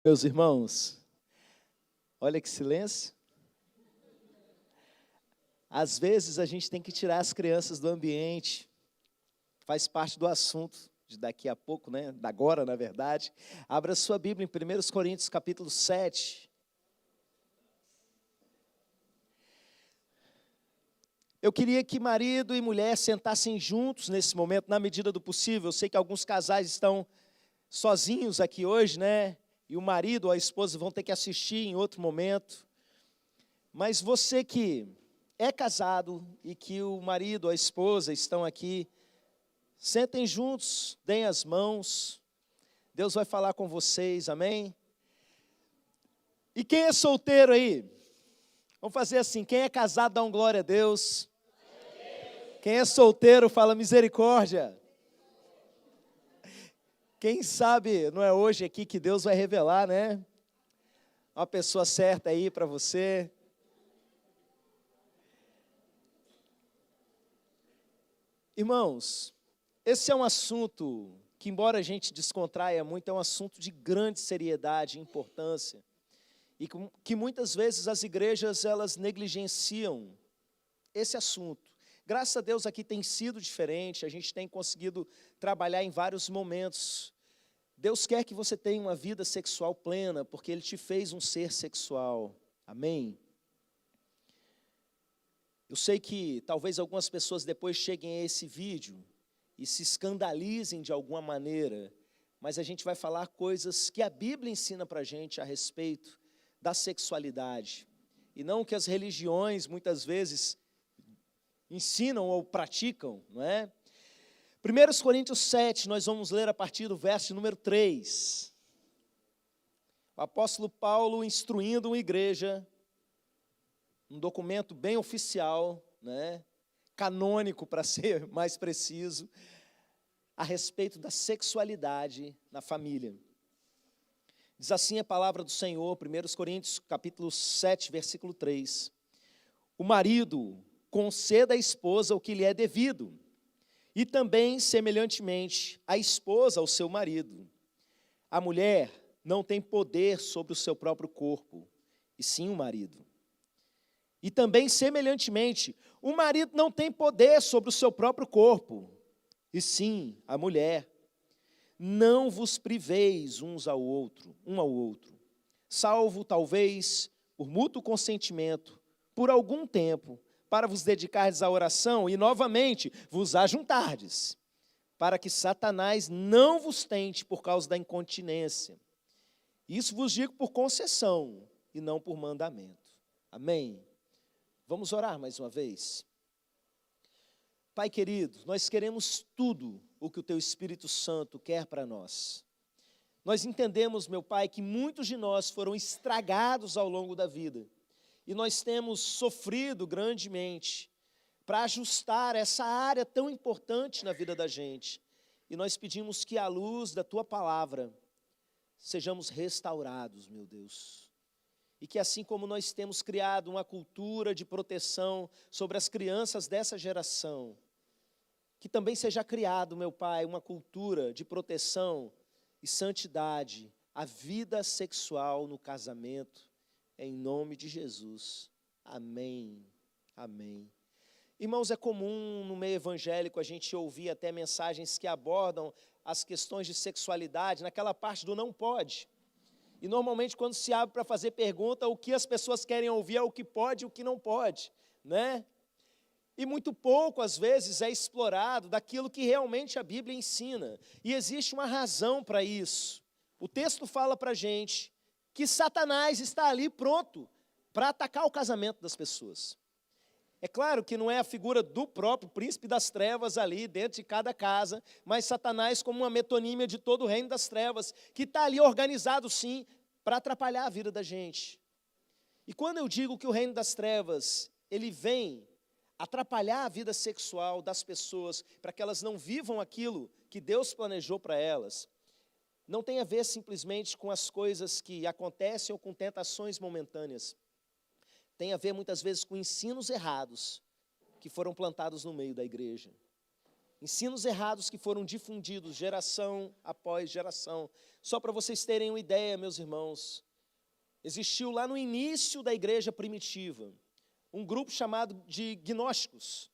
Meus irmãos, olha que silêncio. Às vezes a gente tem que tirar as crianças do ambiente, faz parte do assunto de daqui a pouco, né? Da agora, na verdade. Abra sua Bíblia em 1 Coríntios capítulo 7. Eu queria que marido e mulher sentassem juntos nesse momento, na medida do possível. Eu sei que alguns casais estão sozinhos aqui hoje, né? E o marido ou a esposa vão ter que assistir em outro momento. Mas você que é casado e que o marido ou a esposa estão aqui, sentem juntos, deem as mãos. Deus vai falar com vocês, amém? E quem é solteiro aí? Vamos fazer assim, quem é casado dá um glória a Deus. Quem é solteiro fala misericórdia. Quem sabe não é hoje aqui que Deus vai revelar, né? Uma pessoa certa aí para você. Irmãos, esse é um assunto que, embora a gente descontraia muito, é um assunto de grande seriedade e importância. E que muitas vezes as igrejas, elas negligenciam esse assunto. Graças a Deus aqui tem sido diferente, a gente tem conseguido trabalhar em vários momentos. Deus quer que você tenha uma vida sexual plena, porque Ele te fez um ser sexual. Amém? Eu sei que talvez algumas pessoas depois cheguem a esse vídeo e se escandalizem de alguma maneira, mas a gente vai falar coisas que a Bíblia ensina para a gente a respeito da sexualidade, e não que as religiões muitas vezes ensinam ou praticam, não é? 1 Coríntios 7, nós vamos ler a partir do verso número 3. O apóstolo Paulo instruindo uma igreja, um documento bem oficial, né, canônico para ser mais preciso, a respeito da sexualidade na família. Diz assim a palavra do Senhor, 1 Coríntios capítulo 7, versículo 3. O marido conceda à esposa o que lhe é devido, e também, semelhantemente, a esposa ao seu marido. A mulher não tem poder sobre o seu próprio corpo, e sim o marido. E também, semelhantemente, o marido não tem poder sobre o seu próprio corpo, e sim a mulher. Não vos priveis um ao outro, salvo talvez por mútuo consentimento, por algum tempo, para vos dedicardes à oração e novamente vos ajuntardes, para que Satanás não vos tente por causa da incontinência. Isso vos digo por concessão e não por mandamento. Amém? Vamos orar mais uma vez? Pai querido, nós queremos tudo o que o Teu Espírito Santo quer para nós. Nós entendemos, meu Pai, que muitos de nós foram estragados ao longo da vida. E nós temos sofrido grandemente para ajustar essa área tão importante na vida da gente. E nós pedimos que, à luz da Tua palavra, sejamos restaurados, meu Deus. E que assim como nós temos criado uma cultura de proteção sobre as crianças dessa geração, que também seja criado, meu Pai, uma cultura de proteção e santidade, a vida sexual no casamento, em nome de Jesus. Amém. Amém. Irmãos, é comum no meio evangélico a gente ouvir até mensagens que abordam as questões de sexualidade, naquela parte do não pode. E normalmente quando se abre para fazer pergunta, o que as pessoas querem ouvir é o que pode e o que não pode, né? E muito pouco, às vezes, é explorado daquilo que realmente a Bíblia ensina. E existe uma razão para isso. O texto fala para a gente que Satanás está ali pronto para atacar o casamento das pessoas. É claro que não é a figura do próprio príncipe das trevas ali dentro de cada casa, mas Satanás como uma metonímia de todo o reino das trevas, que está ali organizado sim para atrapalhar a vida da gente. E quando eu digo que o reino das trevas, ele vem atrapalhar a vida sexual das pessoas, para que elas não vivam aquilo que Deus planejou para elas, não tem a ver simplesmente com as coisas que acontecem ou com tentações momentâneas. Tem a ver muitas vezes com ensinos errados que foram plantados no meio da igreja. Ensinos errados que foram difundidos geração após geração. Só para vocês terem uma ideia, meus irmãos, existiu lá no início da igreja primitiva um grupo chamado de gnósticos.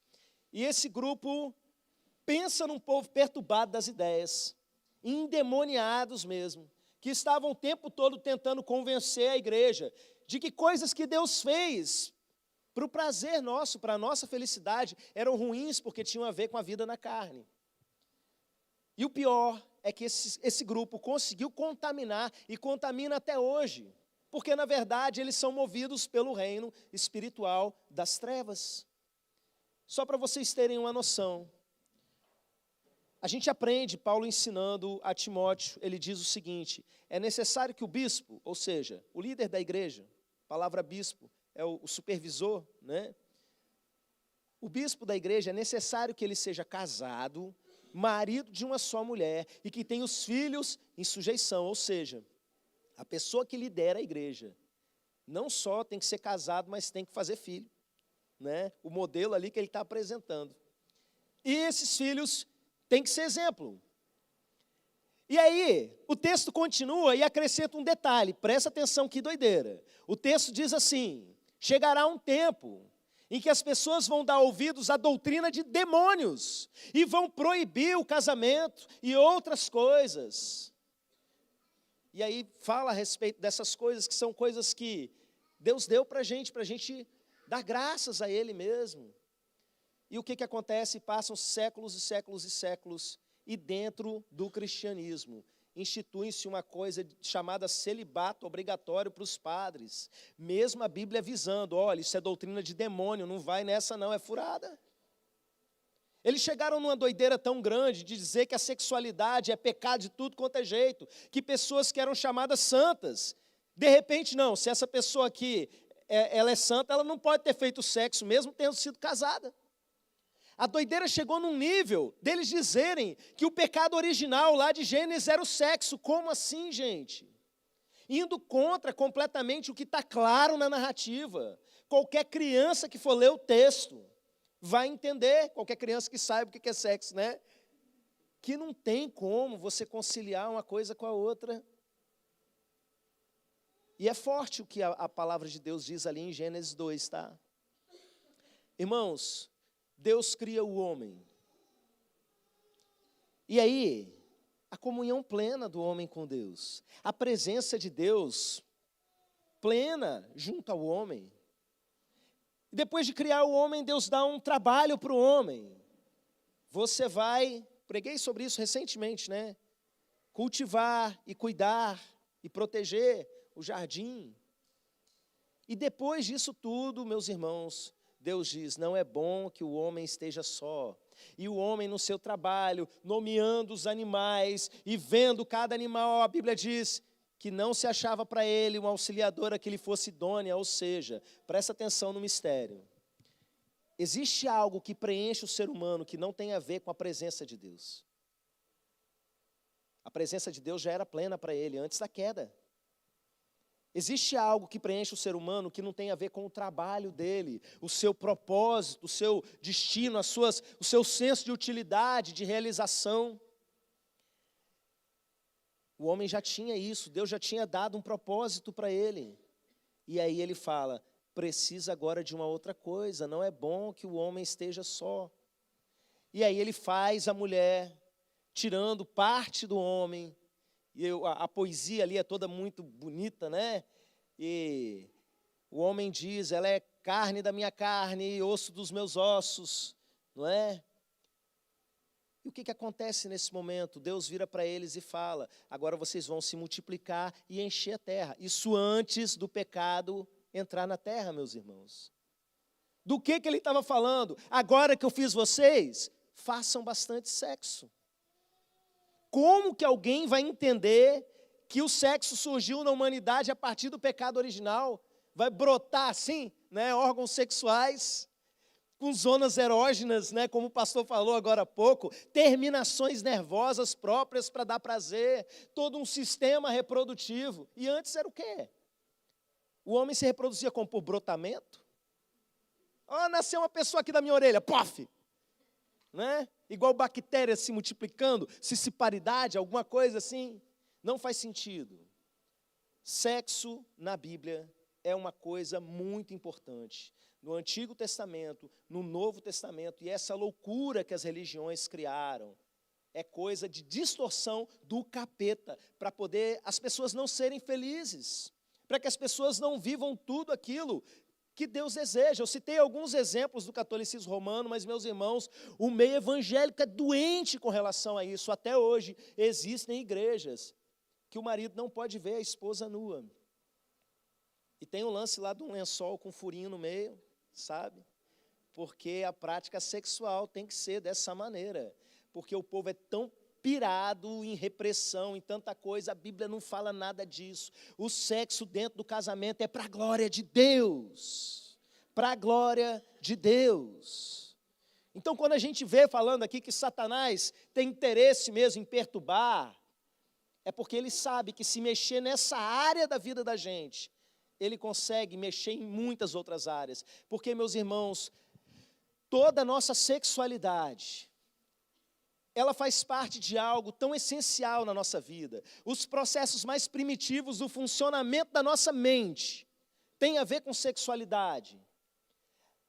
E esse grupo pensa num povo perturbado das ideias, endemoniados mesmo, que estavam o tempo todo tentando convencer a igreja de que coisas que Deus fez para o prazer nosso, para a nossa felicidade, eram ruins porque tinham a ver com a vida na carne. E o pior é que esse grupo conseguiu contaminar e contamina até hoje, porque na verdade eles são movidos pelo reino espiritual das trevas. Só para vocês terem uma noção, a gente aprende, Paulo ensinando a Timóteo, ele diz o seguinte: é necessário que o bispo, ou seja, o líder da igreja, a palavra bispo é o supervisor, né? O bispo da igreja é necessário que ele seja casado, marido de uma só mulher e que tenha os filhos em sujeição, ou seja, a pessoa que lidera a igreja não só tem que ser casado, mas tem que fazer filho, né? O modelo ali que ele está apresentando. E esses filhos têm que ser exemplo. E aí, o texto continua e acrescenta um detalhe, presta atenção que doideira. O texto diz assim: chegará um tempo em que as pessoas vão dar ouvidos à doutrina de demônios e vão proibir o casamento e outras coisas. E aí fala a respeito dessas coisas, que são coisas que Deus deu para a gente dar graças a Ele mesmo. E o que acontece? Passam séculos e séculos e séculos, e dentro do cristianismo institui-se uma coisa chamada celibato obrigatório para os padres. Mesmo a Bíblia avisando: olha, isso é doutrina de demônio, não vai nessa não, é furada. Eles chegaram numa doideira tão grande de dizer que a sexualidade é pecado de tudo quanto é jeito, que pessoas que eram chamadas santas, de repente não, se essa pessoa aqui, ela é santa, ela não pode ter feito sexo, mesmo tendo sido casada. A doideira chegou num nível deles dizerem que o pecado original lá de Gênesis era o sexo. Como assim, gente? Indo contra completamente o que está claro na narrativa. Qualquer criança que for ler o texto vai entender, qualquer criança que saiba o que é sexo, né? Que não tem como você conciliar uma coisa com a outra. E é forte o que a palavra de Deus diz ali em Gênesis 2, tá? Irmãos, Deus cria o homem. E aí, a comunhão plena do homem com Deus. A presença de Deus plena junto ao homem. Depois de criar o homem, Deus dá um trabalho para o homem. Você vai, preguei sobre isso recentemente, né? Cultivar e cuidar e proteger o jardim. E depois disso tudo, meus irmãos, Deus diz: não é bom que o homem esteja só. E o homem no seu trabalho, nomeando os animais e vendo cada animal, a Bíblia diz que não se achava para ele uma auxiliadora que lhe fosse idônea, ou seja, presta atenção no mistério. Existe algo que preenche o ser humano que não tem a ver com a presença de Deus. A presença de Deus já era plena para ele antes da queda. Existe algo que preenche o ser humano que não tem a ver com o trabalho dele, o seu propósito, o seu destino, o seu senso de utilidade, de realização. O homem já tinha isso, Deus já tinha dado um propósito para ele. E aí ele fala: precisa agora de uma outra coisa, não é bom que o homem esteja só. E aí ele faz a mulher, tirando parte do homem. E a poesia ali é toda muito bonita, né? E o homem diz: ela é carne da minha carne, osso dos meus ossos, não é? E o que acontece nesse momento? Deus vira para eles e fala: agora vocês vão se multiplicar e encher a terra. Isso antes do pecado entrar na terra, meus irmãos. Do que ele estava falando? Agora que eu fiz vocês, façam bastante sexo. Como que alguém vai entender que o sexo surgiu na humanidade a partir do pecado original? Vai brotar assim, né, órgãos sexuais, com zonas erógenas, né, como o pastor falou agora há pouco, terminações nervosas próprias para dar prazer, todo um sistema reprodutivo. E antes era o quê? O homem se reproduzia como por brotamento. Nasceu uma pessoa aqui da minha orelha, pof! né? Igual bactérias se multiplicando, cistiparidade, alguma coisa assim. Não faz sentido. Sexo na Bíblia é uma coisa muito importante. No Antigo Testamento, no Novo Testamento, e essa loucura que as religiões criaram, é coisa de distorção do capeta, para poder as pessoas não serem felizes, para que as pessoas não vivam tudo aquilo que Deus deseja. Eu citei alguns exemplos do catolicismo romano, mas, meus irmãos, o meio evangélico é doente com relação a isso. Até hoje existem igrejas que o marido não pode ver a esposa nua. E tem um lance lá de um lençol com um furinho no meio, sabe? Porque a prática sexual tem que ser dessa maneira. Porque o povo é tão pirado em repressão, em tanta coisa, a Bíblia não fala nada disso. O sexo dentro do casamento é para a glória de Deus. Para a glória de Deus. Então, quando a gente vê falando aqui que Satanás tem interesse mesmo em perturbar, é porque ele sabe que se mexer nessa área da vida da gente, ele consegue mexer em muitas outras áreas. Porque, meus irmãos, toda a nossa sexualidade, ela faz parte de algo tão essencial na nossa vida. Os processos mais primitivos do funcionamento da nossa mente têm a ver com sexualidade.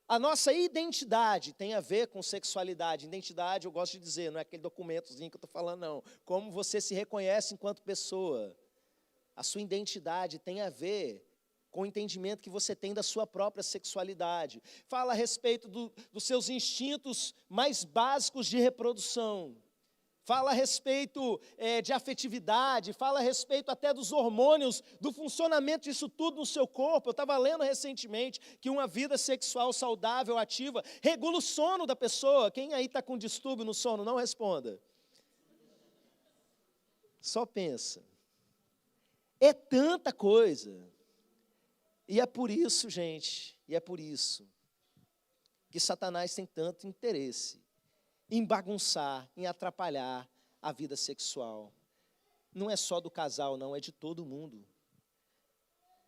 A nossa identidade tem a ver com sexualidade. Identidade, eu gosto de dizer, não é aquele documentozinho que eu estou falando, não. Como você se reconhece enquanto pessoa. A sua identidade tem a ver com o entendimento que você tem da sua própria sexualidade. Fala a respeito dos seus instintos mais básicos de reprodução. Fala a respeito de afetividade, fala a respeito até dos hormônios, do funcionamento disso tudo no seu corpo. Eu estava lendo recentemente que uma vida sexual saudável, ativa, regula o sono da pessoa. Quem aí está com distúrbio no sono, não responda. Só pensa. É tanta coisa. E é por isso, gente, e é por isso que Satanás tem tanto interesse em bagunçar, em atrapalhar a vida sexual. Não é só do casal, não, é de todo mundo.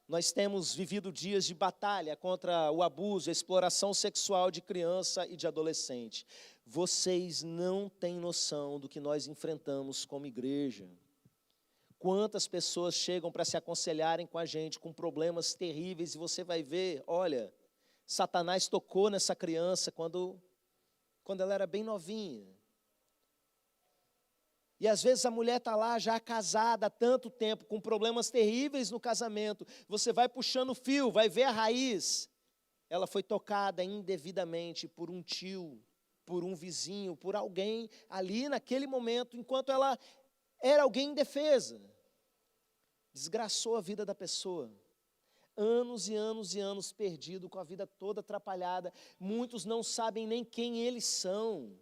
Nós temos vivido dias de batalha contra o abuso, a exploração sexual de criança e de adolescente. Vocês não têm noção do que nós enfrentamos como igreja. Quantas pessoas chegam para se aconselharem com a gente, com problemas terríveis, e você vai ver, olha, Satanás tocou nessa criança quando ela era bem novinha. E às vezes a mulher está lá já casada há tanto tempo, com problemas terríveis no casamento. Você vai puxando o fio, vai ver a raiz. Ela foi tocada indevidamente por um tio, por um vizinho, por alguém ali naquele momento, enquanto ela era alguém indefesa. Desgraçou a vida da pessoa. Anos e anos e anos perdido, com a vida toda atrapalhada. Muitos não sabem nem quem eles são,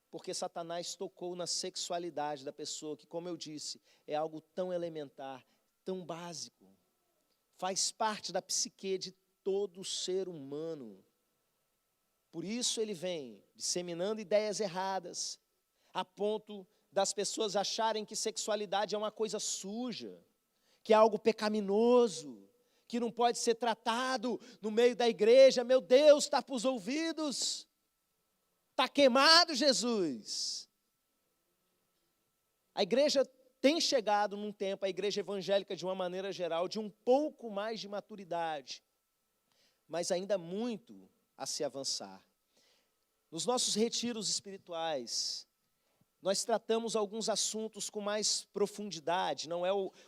porque Satanás tocou na sexualidade da pessoa, que, como eu disse, é algo tão elementar, tão básico. Faz parte da psique de todo ser humano. Por isso ele vem disseminando ideias erradas, a ponto das pessoas acharem que sexualidade é uma coisa suja, que é algo pecaminoso, que não pode ser tratado no meio da igreja. Meu Deus, está para os ouvidos. Está queimado, Jesus. A igreja tem chegado num tempo, a igreja evangélica de uma maneira geral, de um pouco mais de maturidade, mas ainda muito a se avançar. Nos nossos retiros espirituais, nós tratamos alguns assuntos com mais profundidade.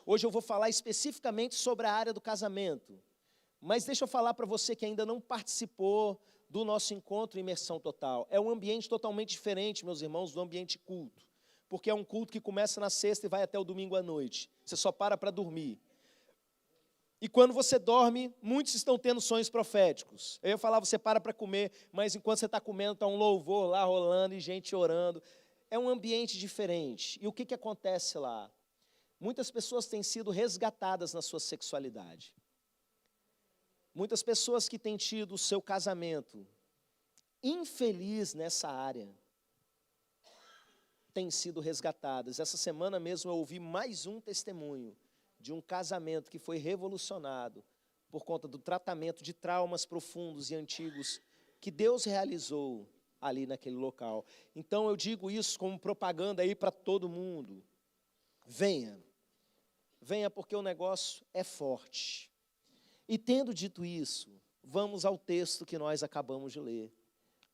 Hoje eu vou falar especificamente sobre a área do casamento. Mas deixa eu falar para você que ainda não participou do nosso encontro Imersão Total. É um ambiente totalmente diferente, meus irmãos, do ambiente culto. Porque é um culto que começa na sexta e vai até o domingo à noite. Você só para dormir. E quando você dorme, muitos estão tendo sonhos proféticos. Eu ia falar, você para comer, mas enquanto você está comendo, está um louvor lá rolando e gente orando. É um ambiente diferente. E o que acontece lá? Muitas pessoas têm sido resgatadas na sua sexualidade. Muitas pessoas que têm tido o seu casamento infeliz nessa área têm sido resgatadas. Essa semana mesmo eu ouvi mais um testemunho de um casamento que foi revolucionado por conta do tratamento de traumas profundos e antigos que Deus realizou ali naquele local. Então eu digo isso como propaganda aí para todo mundo. Venha. Venha porque o negócio é forte. E tendo dito isso, vamos ao texto que nós acabamos de ler.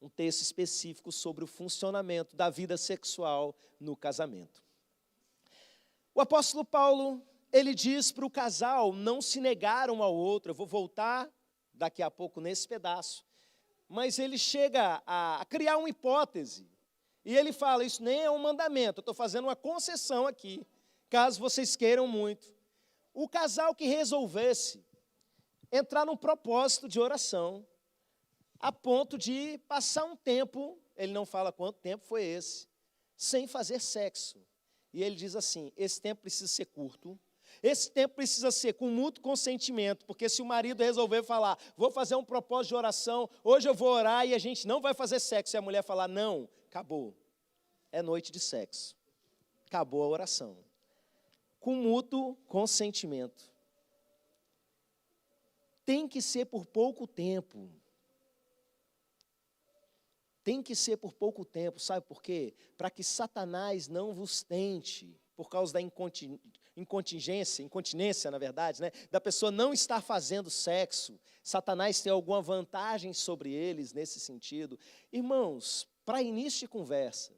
Um texto específico sobre o funcionamento da vida sexual no casamento. O apóstolo Paulo, ele diz para o casal não se negar um ao outro. Eu vou voltar daqui a pouco nesse pedaço. Mas ele chega a criar uma hipótese. E ele fala, isso nem é um mandamento, eu estou fazendo uma concessão aqui, caso vocês queiram muito. O casal que resolvesse entrar num propósito de oração, a ponto de passar um tempo, ele não fala quanto tempo foi esse, sem fazer sexo. E ele diz assim, esse tempo precisa ser curto, esse tempo precisa ser com mútuo consentimento, porque se o marido resolver falar, vou fazer um propósito de oração, hoje eu vou orar e a gente não vai fazer sexo, e a mulher falar, não, acabou, é noite de sexo, acabou a oração. Com mútuo consentimento. Tem que ser por pouco tempo. Tem que ser por pouco tempo, sabe por quê? Para que Satanás não vos tente, por causa da incontinência, na verdade, né? Da pessoa não estar fazendo sexo. Satanás tem alguma vantagem sobre eles nesse sentido. Irmãos, para início de conversa,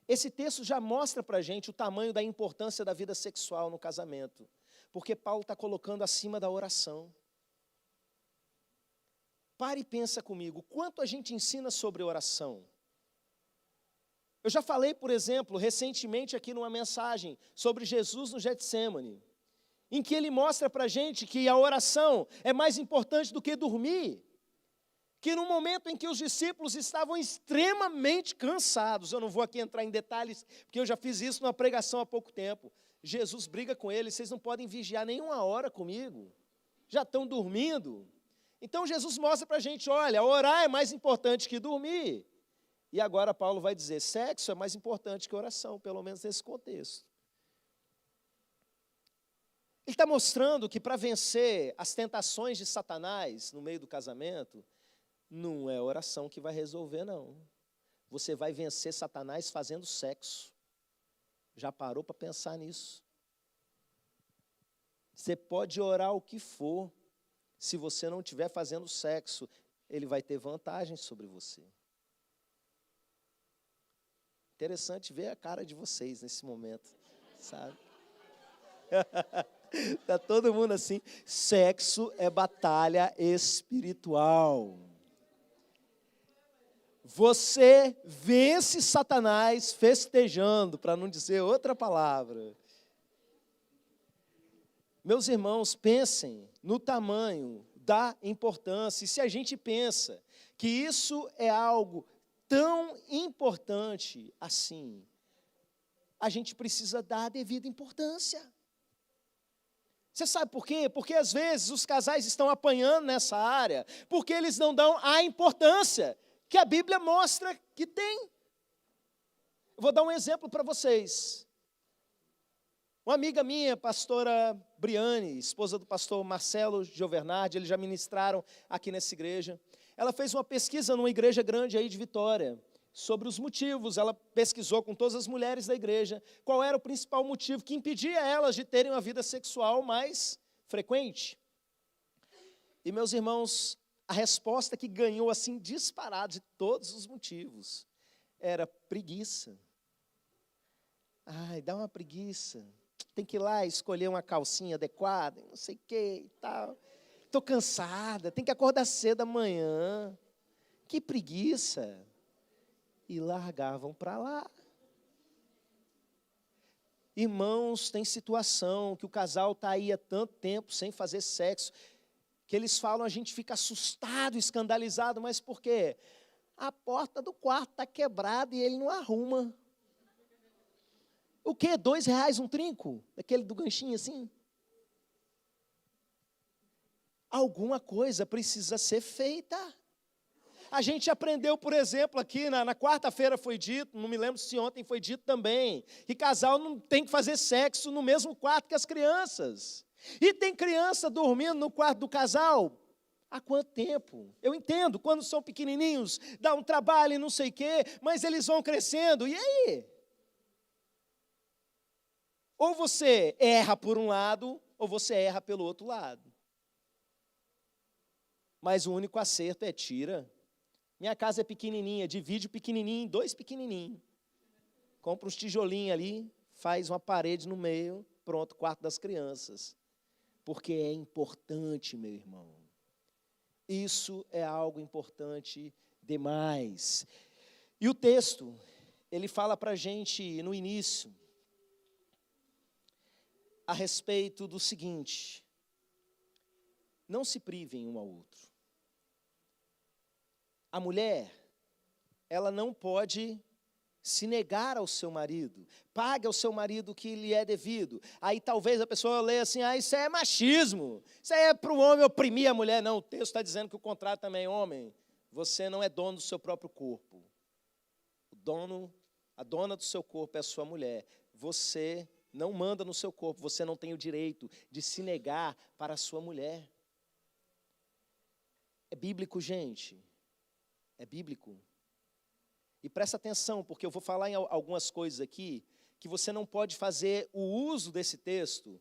esse texto já mostra para a gente o tamanho da importância da vida sexual no casamento, porque Paulo está colocando acima da oração. Pare e pensa comigo, quanto a gente ensina sobre oração? Eu já falei, por exemplo, recentemente aqui numa mensagem sobre Jesus no Getsêmani, em que ele mostra para a gente que a oração é mais importante do que dormir, que no momento em que os discípulos estavam extremamente cansados, eu não vou aqui entrar em detalhes, porque eu já fiz isso numa pregação há pouco tempo, Jesus briga com eles, vocês não podem vigiar nenhuma hora comigo, já estão dormindo. Então Jesus mostra para a gente, olha, orar é mais importante que dormir. E agora Paulo vai dizer, sexo é mais importante que oração, pelo menos nesse contexto. Ele está mostrando que para vencer as tentações de Satanás no meio do casamento, não é oração que vai resolver, não. Você vai vencer Satanás fazendo sexo. Já parou para pensar nisso? Você pode orar o que for, se você não estiver fazendo sexo, ele vai ter vantagem sobre você. Interessante ver a cara de vocês nesse momento, sabe? Está todo mundo assim, sexo é batalha espiritual. Você vence Satanás festejando, para não dizer outra palavra. Meus irmãos, pensem no tamanho da importância, e se a gente pensa que isso é algo tão importante assim, a gente precisa dar a devida importância. Você sabe por quê? Porque às vezes os casais estão apanhando nessa área, porque eles não dão a importância que a Bíblia mostra que tem. Eu vou dar um exemplo para vocês. Uma amiga minha, pastora Briane, esposa do pastor Marcelo Giovernardi, eles já ministraram aqui nessa igreja. Ela fez uma pesquisa numa igreja grande aí de Vitória, sobre os motivos. Ela pesquisou com todas as mulheres da igreja qual era o principal motivo que impedia elas de terem uma vida sexual mais frequente. E, meus irmãos, a resposta que ganhou assim disparado de todos os motivos era preguiça. Ai, dá uma preguiça. Tem que ir lá escolher uma calcinha adequada, não sei o que e tal. Estou cansada, tem que acordar cedo amanhã. Que preguiça. E largavam para lá. Irmãos, tem situação que o casal está aí há tanto tempo sem fazer sexo, que eles falam, a gente fica assustado, escandalizado, mas por quê? A porta do quarto está quebrada e ele não arruma. O quê? R$2 um trinco? Aquele do ganchinho assim? Alguma coisa precisa ser feita. A gente aprendeu, por exemplo, aqui na quarta-feira foi dito, não me lembro se ontem foi dito também, que casal não tem que fazer sexo no mesmo quarto que as crianças. E tem criança dormindo no quarto do casal Há quanto tempo? Eu entendo, quando são pequenininhos, dá um trabalho e não sei o quê, mas eles vão crescendo, e aí? Ou você erra por um lado, ou você erra pelo outro lado. Mas o único acerto é tira. Minha casa é pequenininha, divide o pequenininho em 2 pequenininhos. Compra uns tijolinhos ali, faz uma parede no meio, pronto, quarto das crianças. Porque é importante, meu irmão. Isso é algo importante demais. E o texto, ele fala para a gente no início, a respeito do seguinte: não se privem um ao outro. A mulher, ela não pode se negar ao seu marido. Pague ao seu marido o que lhe é devido. Aí talvez a pessoa leia assim, isso é machismo. Isso aí é para o homem oprimir a mulher. Não, o texto está dizendo que o contrário também, homem. Você não é dono do seu próprio corpo. A dona do seu corpo é a sua mulher. Você não manda no seu corpo. Você não tem o direito de se negar para a sua mulher. É bíblico, gente. É bíblico. E presta atenção, porque eu vou falar em algumas coisas aqui, que você não pode fazer o uso desse texto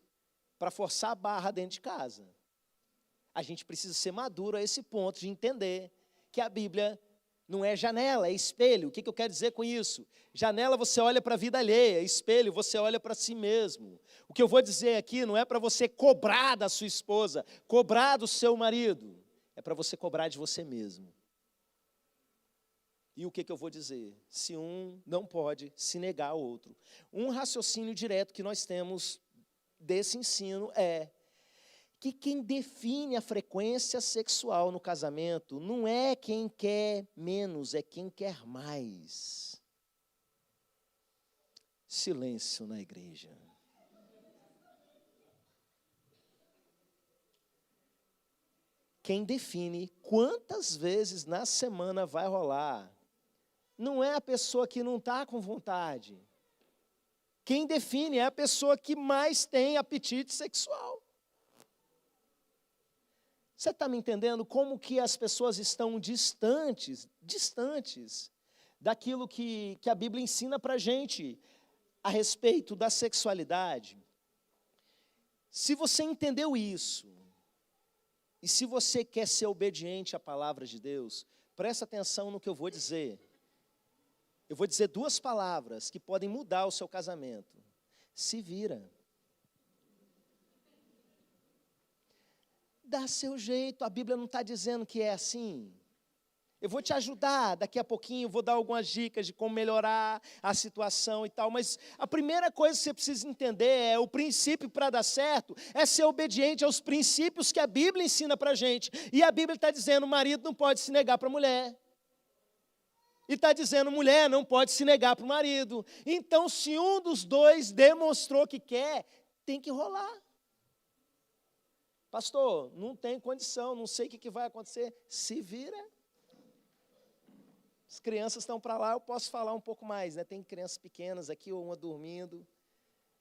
para forçar a barra dentro de casa. A gente precisa ser maduro a esse ponto de entender que a Bíblia não é janela, é espelho. O que eu quero dizer com isso? Janela você olha para a vida alheia, espelho você olha para si mesmo. O que eu vou dizer aqui não é para você cobrar da sua esposa, cobrar do seu marido, é para você cobrar de você mesmo. E o que eu vou dizer? Se um não pode se negar ao outro. Um raciocínio direto que nós temos desse ensino é que quem define a frequência sexual no casamento não é quem quer menos, é quem quer mais. Silêncio na igreja. Quem define quantas vezes na semana vai rolar não é a pessoa que não está com vontade. Quem define é a pessoa que mais tem apetite sexual. Você está me entendendo como que as pessoas estão distantes daquilo que a Bíblia ensina para a gente a respeito da sexualidade? Se você entendeu isso, e se você quer ser obediente à palavra de Deus, presta atenção no que eu vou dizer. Eu vou dizer 2 palavras que podem mudar o seu casamento. Se vira. Dá seu jeito, a Bíblia não está dizendo que é assim. Eu vou te ajudar, daqui a pouquinho vou dar algumas dicas de como melhorar a situação e tal, mas a primeira coisa que você precisa entender é o princípio para dar certo, é ser obediente aos princípios que a Bíblia ensina para a gente. E a Bíblia está dizendo, o marido não pode se negar para a mulher. E está dizendo, mulher não pode se negar para o marido. Então, se um dos dois demonstrou que quer, tem que rolar. Pastor, não tem condição, não sei o que vai acontecer. Se vira. As crianças estão para lá, eu posso falar um pouco mais, né? Tem crianças pequenas aqui, ou uma dormindo.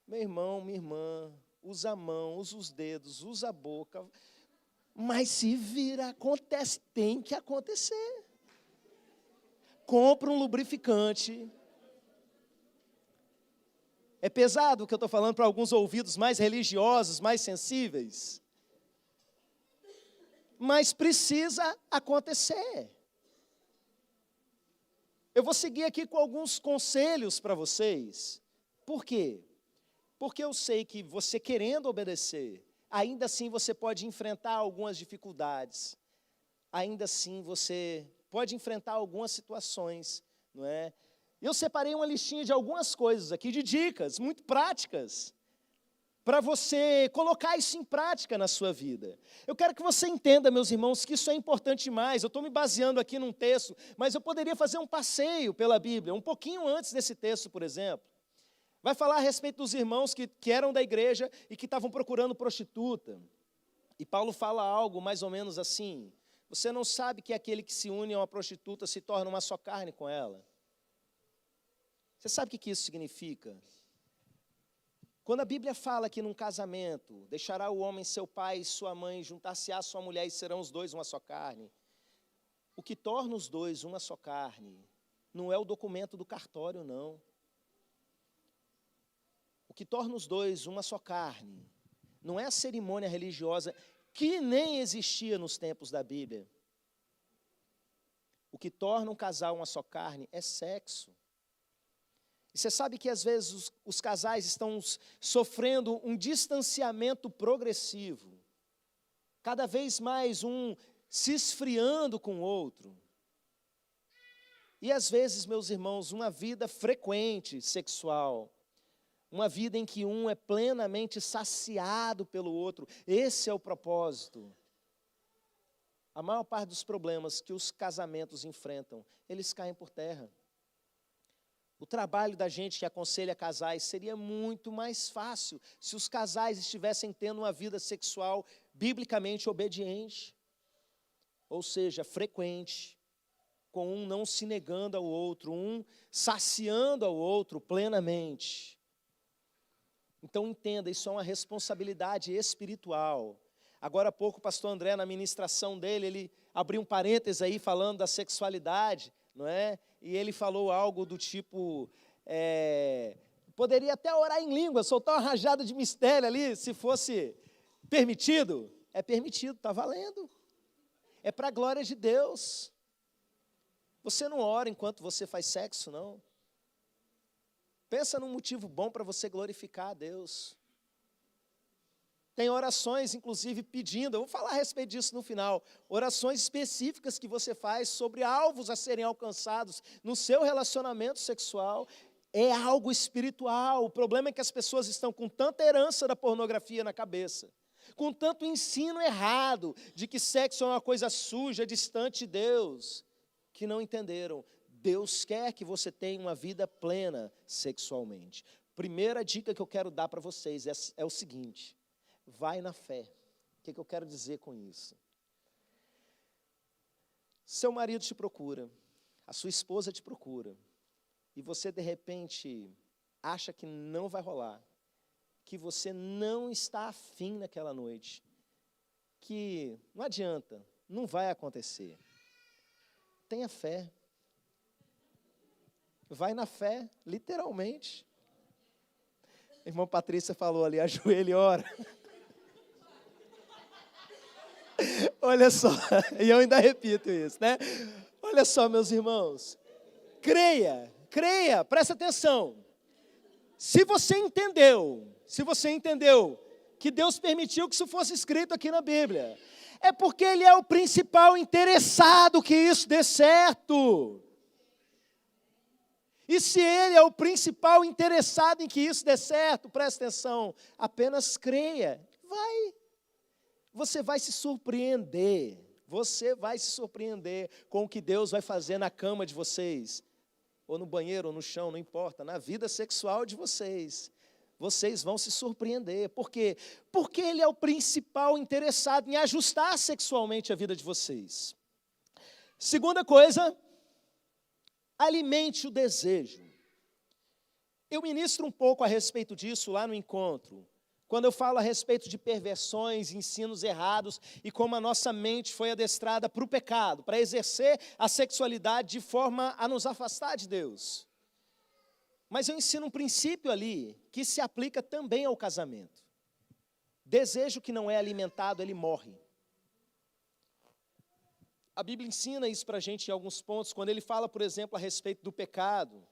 Meu irmão, minha irmã, usa a mão, usa os dedos, usa a boca. Mas se vira, acontece, tem que acontecer. Compra um lubrificante. É pesado o que eu estou falando para alguns ouvidos mais religiosos, mais sensíveis. Mas precisa acontecer. Eu vou seguir aqui com alguns conselhos para vocês. Por quê? Porque eu sei que você querendo obedecer, ainda assim você pode enfrentar algumas dificuldades. Ainda assim você pode enfrentar algumas situações, não é? Eu separei uma listinha de algumas coisas aqui, de dicas muito práticas, para você colocar isso em prática na sua vida. Eu quero que você entenda, meus irmãos, que isso é importante demais. Eu estou me baseando aqui num texto, mas eu poderia fazer um passeio pela Bíblia, um pouquinho antes desse texto, por exemplo. Vai falar a respeito dos irmãos que eram da igreja e que estavam procurando prostituta. E Paulo fala algo mais ou menos assim: você não sabe que aquele que se une a uma prostituta se torna uma só carne com ela? Você sabe o que isso significa? Quando a Bíblia fala que num casamento, deixará o homem seu pai e sua mãe, juntar-se-á sua mulher e serão os dois uma só carne, o que torna os dois uma só carne não é o documento do cartório, não. O que torna os dois uma só carne não é a cerimônia religiosa, que nem existia nos tempos da Bíblia. O que torna um casal uma só carne é sexo. E você sabe que às vezes os casais estão sofrendo um distanciamento progressivo. Cada vez mais um se esfriando com o outro. E às vezes, meus irmãos, uma vida frequente sexual, uma vida em que um é plenamente saciado pelo outro, esse é o propósito. A maior parte dos problemas que os casamentos enfrentam, eles caem por terra. O trabalho da gente que aconselha casais seria muito mais fácil se os casais estivessem tendo uma vida sexual biblicamente obediente, ou seja, frequente, com um não se negando ao outro, um saciando ao outro plenamente. Então entenda, isso é uma responsabilidade espiritual. Agora há pouco o pastor André, na ministração dele, ele abriu um parênteses aí falando da sexualidade, não é? E ele falou algo do tipo, poderia até orar em língua, soltar uma rajada de mistério ali, se fosse permitido. É permitido, está valendo. É para a glória de Deus. Você não ora enquanto você faz sexo, não. Pensa num motivo bom para você glorificar a Deus. Tem orações, inclusive, pedindo, eu vou falar a respeito disso no final, orações específicas que você faz sobre alvos a serem alcançados no seu relacionamento sexual. É algo espiritual. O problema é que as pessoas estão com tanta herança da pornografia na cabeça, com tanto ensino errado de que sexo é uma coisa suja, distante de Deus, que não entenderam. Deus quer que você tenha uma vida plena sexualmente. Primeira dica que eu quero dar para vocês é o seguinte: vai na fé. O que eu quero dizer com isso? Seu marido te procura, a sua esposa te procura, e você de repente acha que não vai rolar, que você não está afim naquela noite, que não adianta, não vai acontecer. Tenha fé. Vai na fé, literalmente. A irmã Patrícia falou ali, ajoelha e ora. Olha só, e eu ainda repito isso, né? Olha só, meus irmãos. Creia, presta atenção. Se você entendeu que Deus permitiu que isso fosse escrito aqui na Bíblia, é porque Ele é o principal interessado que isso dê certo. E se Ele é o principal interessado em que isso dê certo, presta atenção, apenas creia, vai. Você vai se surpreender com o que Deus vai fazer na cama de vocês, ou no banheiro, ou no chão, não importa, na vida sexual de vocês. Vocês vão se surpreender. Por quê? Porque Ele é o principal interessado em ajustar sexualmente a vida de vocês. Segunda coisa, alimente o desejo. Eu ministro um pouco a respeito disso lá no encontro, quando eu falo a respeito de perversões, ensinos errados e como a nossa mente foi adestrada para o pecado, para exercer a sexualidade de forma a nos afastar de Deus. Mas eu ensino um princípio ali que se aplica também ao casamento. Desejo que não é alimentado, ele morre. A Bíblia ensina isso para a gente em alguns pontos, quando ele fala, por exemplo, a respeito do pecado,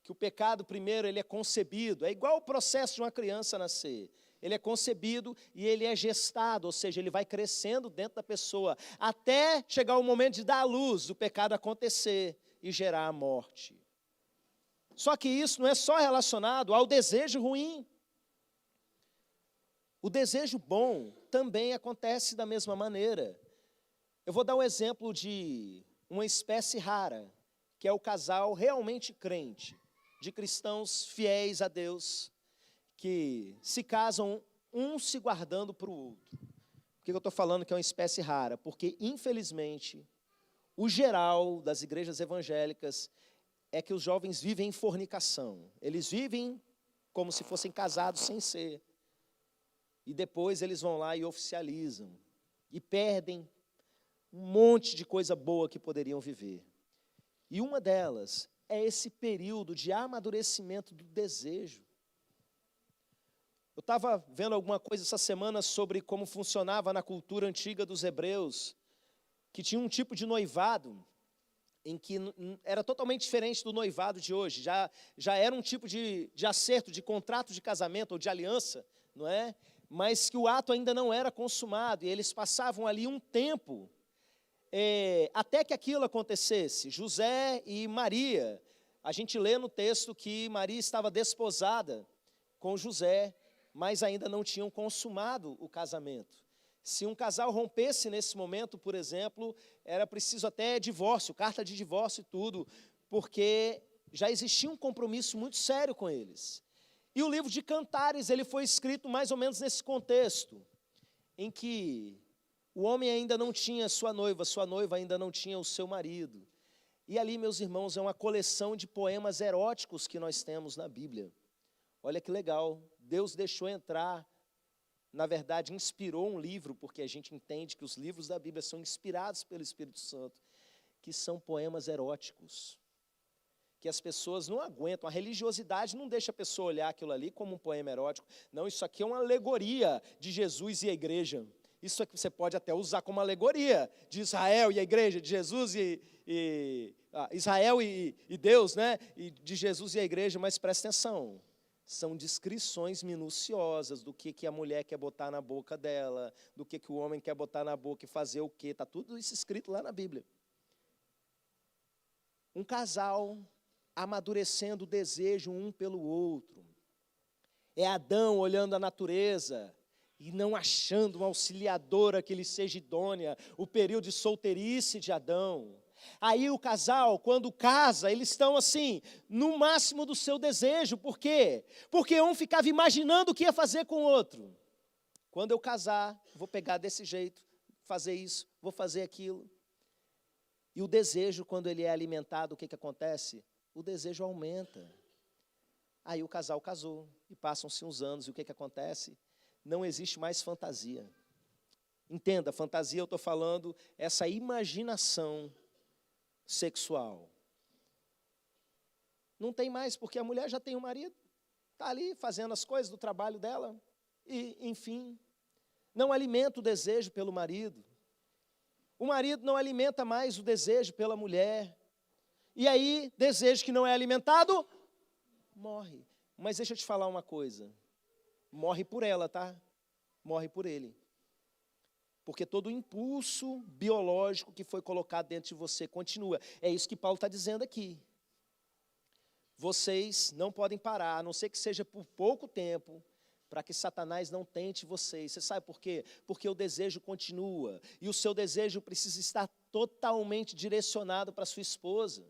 que o pecado primeiro ele é concebido, é igual o processo de uma criança nascer. Ele é concebido e ele é gestado, ou seja, ele vai crescendo dentro da pessoa, até chegar o momento de dar à luz, o pecado acontecer e gerar a morte. Só que isso não é só relacionado ao desejo ruim. O desejo bom também acontece da mesma maneira. Eu vou dar um exemplo de uma espécie rara, que é o casal realmente crente, de cristãos fiéis a Deus, que se casam um se guardando para o outro. Por que eu estou falando que é uma espécie rara? Porque, infelizmente, o geral das igrejas evangélicas é que os jovens vivem em fornicação. Eles vivem como se fossem casados sem ser. E depois eles vão lá e oficializam. E perdem um monte de coisa boa que poderiam viver. E uma delas é esse período de amadurecimento do desejo. Eu estava vendo alguma coisa essa semana sobre como funcionava na cultura antiga dos hebreus, que tinha um tipo de noivado em que era totalmente diferente do noivado de hoje. Já era um tipo de acerto, de contrato de casamento ou de aliança, não é? Mas que o ato ainda não era consumado, e eles passavam ali um tempo até que aquilo acontecesse. José e Maria, a gente lê no texto que Maria estava desposada com José, mas ainda não tinham consumado o casamento. Se um casal rompesse nesse momento, por exemplo, era preciso até divórcio, carta de divórcio e tudo, porque já existia um compromisso muito sério com eles. E o livro de Cantares, ele foi escrito mais ou menos nesse contexto, em que o homem ainda não tinha sua noiva ainda não tinha o seu marido. E ali, meus irmãos, é uma coleção de poemas eróticos que nós temos na Bíblia. Olha que legal, Deus deixou entrar, na verdade, inspirou um livro, porque a gente entende que os livros da Bíblia são inspirados pelo Espírito Santo, que são poemas eróticos, que as pessoas não aguentam. A religiosidade não deixa a pessoa olhar aquilo ali como um poema erótico. Não, isso aqui é uma alegoria de Jesus e a igreja. Isso aqui você pode até usar como alegoria de Israel e a igreja, de Jesus Israel e Deus, né? E de Jesus e a igreja, mas presta atenção. São descrições minuciosas do que a mulher quer botar na boca dela, do que o homem quer botar na boca e fazer o quê. Está tudo isso escrito lá na Bíblia. Um casal amadurecendo o desejo um pelo outro. É Adão olhando a natureza e não achando uma auxiliadora que lhe seja idônea, o período de solteirice de Adão. Aí o casal, quando casa, eles estão assim, no máximo do seu desejo. Por quê? Porque um ficava imaginando o que ia fazer com o outro. Quando eu casar, vou pegar desse jeito, fazer isso, vou fazer aquilo. E o desejo, quando ele é alimentado, o que acontece? O desejo aumenta. Aí o casal casou, e passam-se uns anos, e o que acontece? Não existe mais fantasia. Entenda, fantasia eu estou falando, essa imaginação sexual. Não tem mais, porque a mulher já tem um marido, está ali fazendo as coisas do trabalho dela, e, enfim, não alimenta o desejo pelo marido. O marido não alimenta mais o desejo pela mulher. E aí, desejo que não é alimentado, morre. Mas deixa eu te falar uma coisa. Morre por ela, tá? Morre por ele. Porque todo o impulso biológico que foi colocado dentro de você continua. É isso que Paulo está dizendo aqui. Vocês não podem parar, a não ser que seja por pouco tempo, para que Satanás não tente vocês. Você sabe por quê? Porque o desejo continua. E o seu desejo precisa estar totalmente direcionado para sua esposa.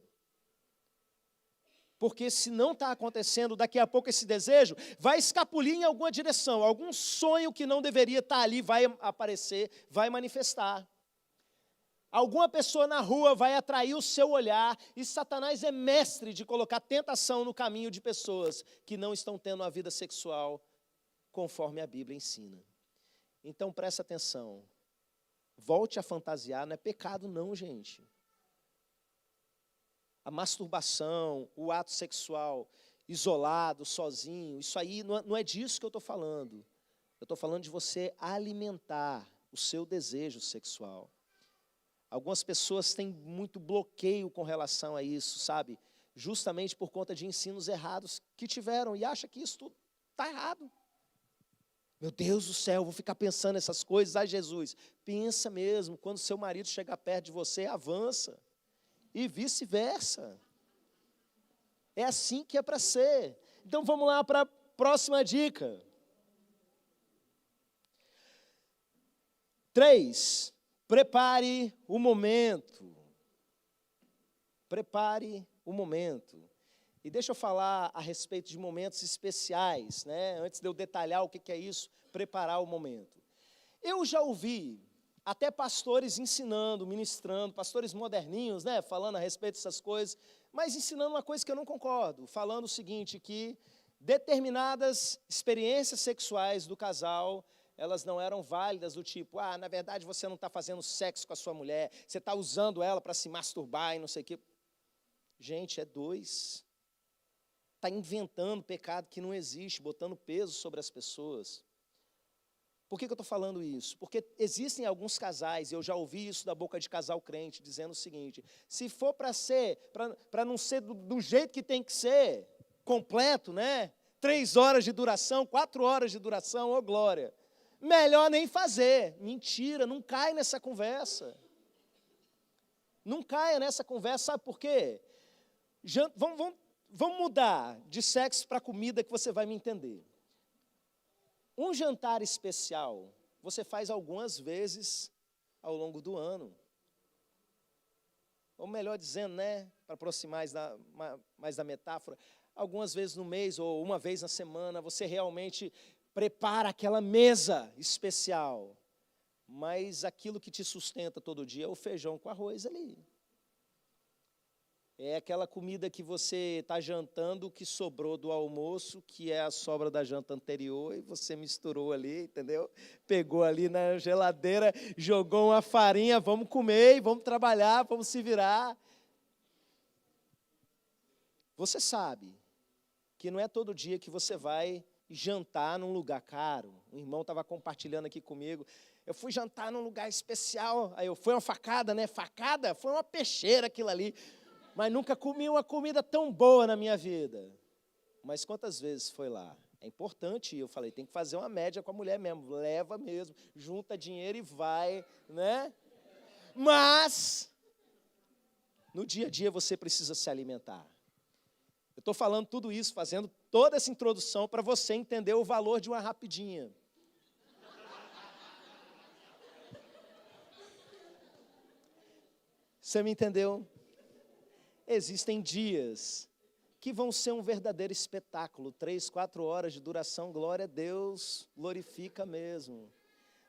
Porque se não está acontecendo, daqui a pouco esse desejo vai escapulir em alguma direção. Algum sonho que não deveria estar ali vai aparecer, vai manifestar. Alguma pessoa na rua vai atrair o seu olhar, e Satanás é mestre de colocar tentação no caminho de pessoas que não estão tendo uma vida sexual conforme a Bíblia ensina. Então presta atenção. Volte a fantasiar, não é pecado não, gente. A masturbação, o ato sexual isolado, sozinho, isso aí não é disso que eu estou falando. Eu estou falando de você alimentar o seu desejo sexual. Algumas pessoas têm muito bloqueio com relação a isso, sabe? Justamente por conta de ensinos errados que tiveram e acham que isso tudo está errado. Meu Deus do céu, vou ficar pensando nessas coisas. Ai, Jesus, pensa mesmo, quando seu marido chegar perto de você, avança. E vice-versa. É assim que é para ser. Então vamos lá para a próxima dica. 3. Prepare o momento. Prepare o momento. E deixa eu falar a respeito de momentos especiais, né? Antes de eu detalhar o que é isso, preparar o momento. Eu já ouvi até pastores ensinando, ministrando, pastores moderninhos, né, falando a respeito dessas coisas, mas ensinando uma coisa que eu não concordo, falando o seguinte, que Determinadas experiências sexuais do casal, elas não eram válidas, do tipo, na verdade você não está fazendo sexo com a sua mulher, você está usando ela para se masturbar e não sei o quê. Gente, é dois. Está inventando pecado que não existe, botando peso sobre as pessoas. Por que eu estou falando isso? Porque existem alguns casais, e eu já ouvi isso da boca de casal crente, dizendo o seguinte: se for para não ser do jeito que tem que ser, completo, né? 3 horas de duração, 4 horas de duração, ô glória. Melhor nem fazer. Mentira, não cai nessa conversa. Não caia nessa conversa, sabe por quê? Vamos mudar de sexo para comida que você vai me entender. Um jantar especial, você faz algumas vezes ao longo do ano. Ou melhor dizendo, né, para aproximar mais da metáfora, algumas vezes no mês ou uma vez na semana, você realmente prepara aquela mesa especial. Mas aquilo que te sustenta todo dia é o feijão com arroz ali. É aquela comida que você está jantando, que sobrou do almoço, que é a sobra da janta anterior, e você misturou ali, entendeu? Pegou ali na geladeira, jogou uma farinha, vamos comer, vamos trabalhar, vamos se virar. Você sabe que não é todo dia que você vai jantar num lugar caro. Um irmão estava compartilhando aqui comigo. Eu fui jantar num lugar especial, aí foi uma facada, né? Facada? Foi uma peixeira aquilo ali. Mas nunca comi uma comida tão boa na minha vida. Mas quantas vezes foi lá? É importante, eu falei, tem que fazer uma média com a mulher mesmo, leva mesmo, junta dinheiro e vai, né? Mas, no dia a dia você precisa se alimentar. Eu estou falando tudo isso, fazendo toda essa introdução para você entender o valor de uma rapidinha. Você me entendeu? Existem dias que vão ser um verdadeiro espetáculo, 3, 4 horas de duração, glória a Deus, glorifica mesmo.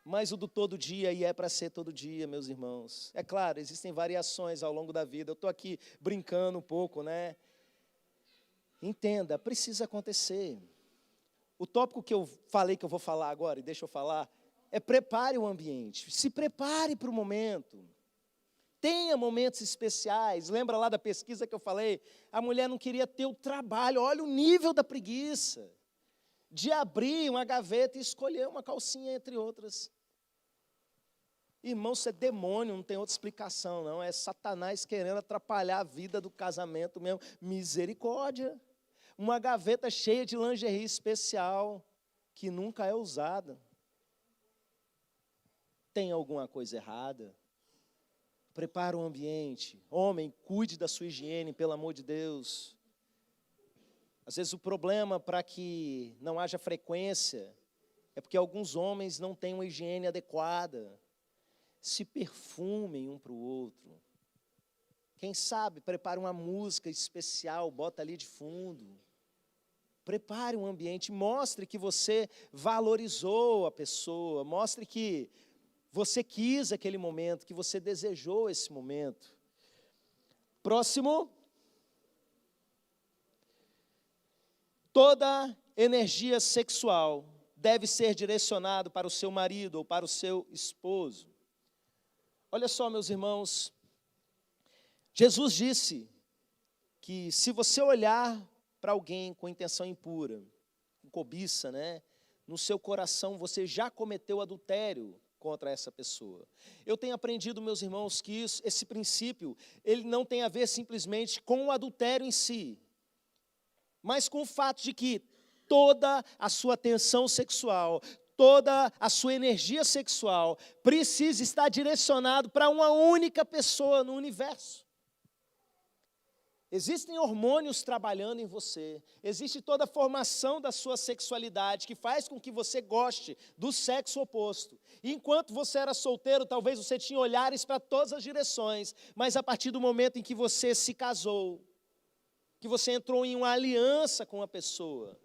Mas o do todo dia, e é para ser todo dia, meus irmãos. É claro, existem variações ao longo da vida, eu estou aqui brincando um pouco, né? Entenda, precisa acontecer. O tópico que eu falei que eu vou falar agora, e deixa eu falar, é prepare o ambiente, se prepare para o momento. Tenha momentos especiais. Lembra lá da pesquisa que eu falei? A mulher não queria ter o trabalho. Olha o nível da preguiça. De abrir uma gaveta e escolher uma calcinha, entre outras. Irmão, isso é demônio, não tem outra explicação, não. É Satanás querendo atrapalhar a vida do casamento mesmo. Misericórdia. Uma gaveta cheia de lingerie especial, que nunca é usada. Tem alguma coisa errada? Prepara o ambiente. Homem, cuide da sua higiene, pelo amor de Deus. Às vezes o problema para que não haja frequência é porque alguns homens não têm uma higiene adequada. Se perfumem um para o outro. Quem sabe, prepare uma música especial, bota ali de fundo. Prepare um ambiente, mostre que você valorizou a pessoa, mostre que você quis aquele momento, que você desejou esse momento. Próximo. Toda energia sexual deve ser direcionada para o seu marido ou para o seu esposo. Olha só, meus irmãos, Jesus disse que se você olhar para alguém com intenção impura, com cobiça, né, no seu coração você já cometeu adultério contra essa pessoa. Eu tenho aprendido, meus irmãos, que esse princípio, ele não tem a ver simplesmente com o adultério em si, mas com o fato de que toda a sua tensão sexual, toda a sua energia sexual precisa estar direcionado para uma única pessoa no universo. Existem hormônios trabalhando em você, existe toda a formação da sua sexualidade que faz com que você goste do sexo oposto. E enquanto você era solteiro, talvez você tinha olhares para todas as direções, mas a partir do momento em que você se casou, que você entrou em uma aliança com uma pessoa,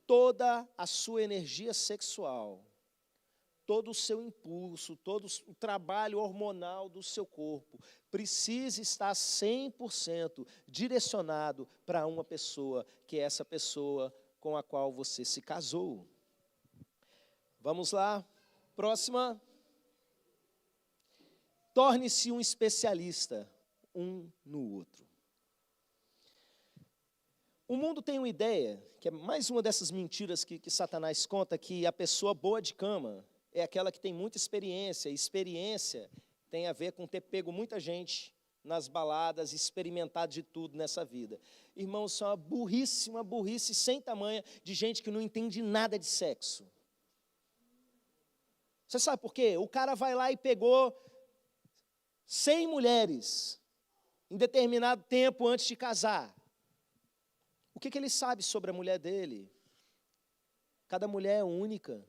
toda a sua energia sexual, todo o seu impulso, todo o trabalho hormonal do seu corpo precisa estar 100% direcionado para uma pessoa, que é essa pessoa com a qual você se casou. Vamos lá, próxima. Torne-se um especialista um no outro. O mundo tem uma ideia, que é mais uma dessas mentiras que Satanás conta, que a pessoa boa de cama é aquela que tem muita experiência. Experiência tem a ver com ter pego muita gente nas baladas, experimentado de tudo nessa vida. Irmãos, isso é uma burrice sem tamanha de gente que não entende nada de sexo. Você sabe por quê? O cara vai lá e pegou 100 mulheres em determinado tempo antes de casar. O que ele sabe sobre a mulher dele? Cada mulher é única.